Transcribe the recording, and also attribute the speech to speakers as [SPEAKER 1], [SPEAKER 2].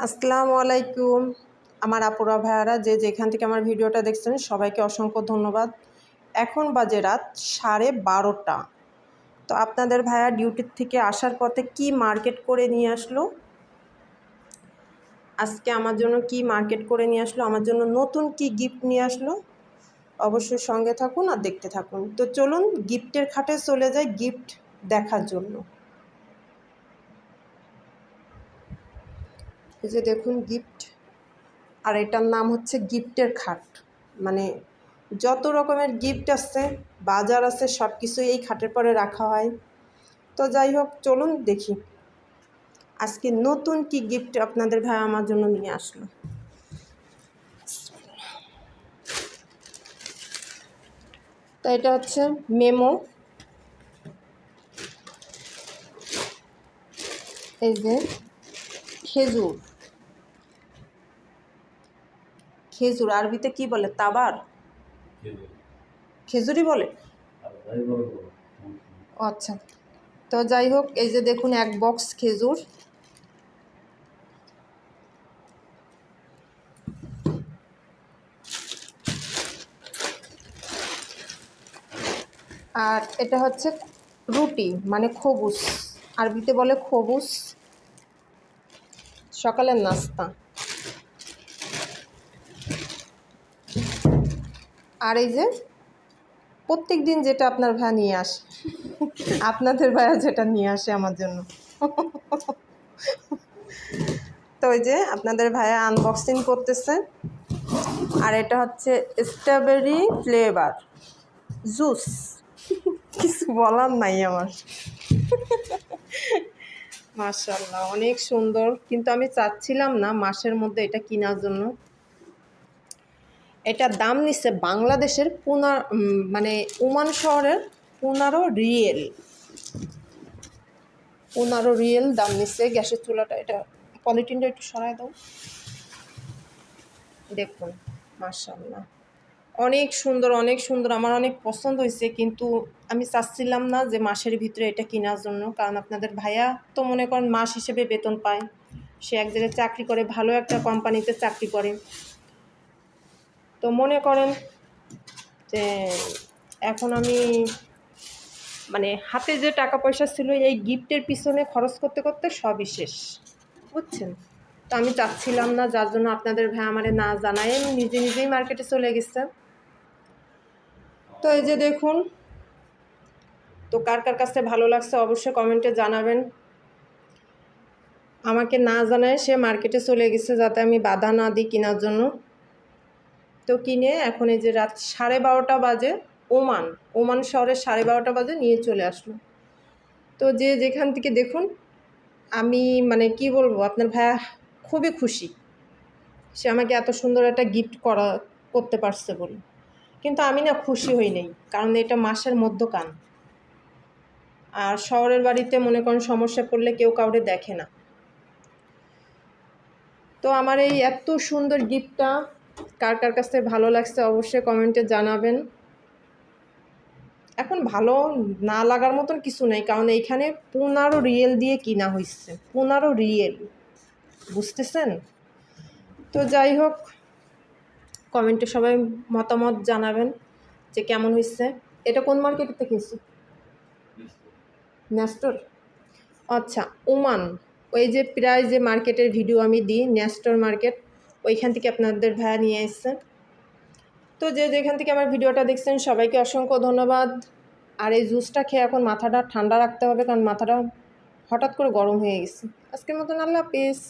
[SPEAKER 1] আসসালামু আলাইকুম আমার আপুরা ভাইয়ারা যে যেখান থেকে আমার ভিডিওটা দেখছেন সবাইকে অসংখ্য ধন্যবাদ। এখন বাজে রাত 12:30। তো আপনাদের ভাইয়া ডিউটির থেকে আসার পথে কি মার্কেট করে নিয়ে আসলো, আজকে আমার জন্য কি মার্কেট করে নিয়ে আসলো, আমার জন্য নতুন কি গিফট নিয়ে আসলো, অবশ্যই সঙ্গে থাকুন আর দেখতে থাকুন। তো চলুন গিফটের খাটে চলে যাই গিফট দেখার জন্য। এই যে দেখুন গিফট, আর এটার নাম হচ্ছে গিফটের খাট। মানে যত রকমের গিফট আছে, বাজার আছে, সব কিছু এই খাটের পরে রাখা হয়। তো যাই হোক, চলুন দেখি আজকে নতুন কি গিফট আপনাদের ভাই আমার জন্য নিয়ে আসলো। তো এটা হচ্ছে মেমো। এই যে খেজুর, খেজুর আরবিতে কি বলে? তাবার, খেজুরই বলে। আচ্ছা, তো যাই হোক, এই যে দেখুন এক বক্স খেজুর। আর এটা হচ্ছে রুটি, মানে খবুস, আরবিতে বলে খবুস, সকালের নাস্তা। আর এই যে প্রত্যেক দিন যেটা আপনার ভাইয়া নিয়ে আসে, আপনাদের ভাইয়া যেটা নিয়ে আসে আমার জন্য। তো ওই যে আপনাদের ভাইয়া আনবক্সিং করতেছে। আর এটা হচ্ছে স্ট্রবেরি ফ্লেভার জুস। কিছু বলার নাই আমার। মাশাআল্লাহ, অনেক সুন্দর। কিন্তু আমি চাচ্ছিলাম না মাসের মধ্যে এটা কেনার জন্য। এটার দাম নিচ্ছে বাংলাদেশের মানে ওমান শহরের 15 রিয়েল। 15 রিয়েল দাম নিচ্ছে। গ্যাসের চুলাটা, এটা পলিথিনটা একটু সরাই দাও। দেখুন মাশাআল্লাহ, অনেক সুন্দর, অনেক সুন্দর। আমার অনেক পছন্দ হয়েছে, কিন্তু আমি চাচ্ছিলাম না যে মাসের ভিতরে এটা কেনার জন্য। কারণ আপনাদের ভাইয়া তো মনে করেন মাস হিসেবে বেতন পায়, সে এক জায়গায় চাকরি করে, ভালো একটা কোম্পানিতে চাকরি করে। তো মনে করেন যে এখন আমি মানে হাতে যে টাকা পয়সা ছিল এই গিফটের পিছনে খরচ করতে করতে সবই শেষ, বুঝছেন। তো আমি চাচ্ছিলাম না, যার জন্য আপনাদের ভাই আমারে না জানায় আমি নিজে নিজেই মার্কেটে চলে গেছে। তো এই যে দেখুন, তো কার কার কাছে ভালো লাগছে অবশ্যই কমেন্টে জানাবেন। আমাকে না জানায় সে মার্কেটে চলে গেছে যাতে আমি বাধা না দিই কেনার জন্য। তো কিনে এখন এই যে রাত 12:30 বাজে, ওমান শহরের 12:30 বাজে নিয়ে চলে আসলো। তো যে যেখান থেকে দেখুন, আমি মানে কি বলবো, আপনার ভাইয়া খুবই খুশি সে আমাকে এত সুন্দর একটা গিফট করতে পারছে বলে। কিন্তু আমি না খুশি হই নাই, কারণ এটা মাসের মধ্যকান। আর শহরের বাড়িতে মনে করেন সমস্যা পড়লে কেউ কাউরে দেখে না। তো আমার এই এত সুন্দর গিফটটা কার কার কাছে ভালো লাগছে অবশ্যই কমেন্টে জানাবেন। এখন ভালো না লাগার মতন কিছু নেই, কারণ এইখানে 15 রিয়েল দিয়ে কিনা হয়েছে। 15 রিয়েল, বুঝতেছেন। তো যাই হোক, কমেন্টে সবাই মতামত জানাবেন যে কেমন হয়েছে। এটা কোন মার্কেট থেকে কিনছি? নেস্টর। আচ্ছা, ওমান, ওই যে প্রায় যে মার্কেটের ভিডিও আমি দিই, নেস্টর মার্কেট, ওইখান থেকে আপনাদের ভাইয়া নিয়ে এসছে। তো যে যেখান থেকে আমার ভিডিওটা দেখছেন সবাইকে অসংখ্য ধন্যবাদ। আর এই জুসটা খেয়ে এখন মাথাটা ঠান্ডা রাখতে হবে, কারণ মাথাটা হঠাৎ করে গরম হয়ে গেছে। আজকের মতন আল্লাহ হাফেজ।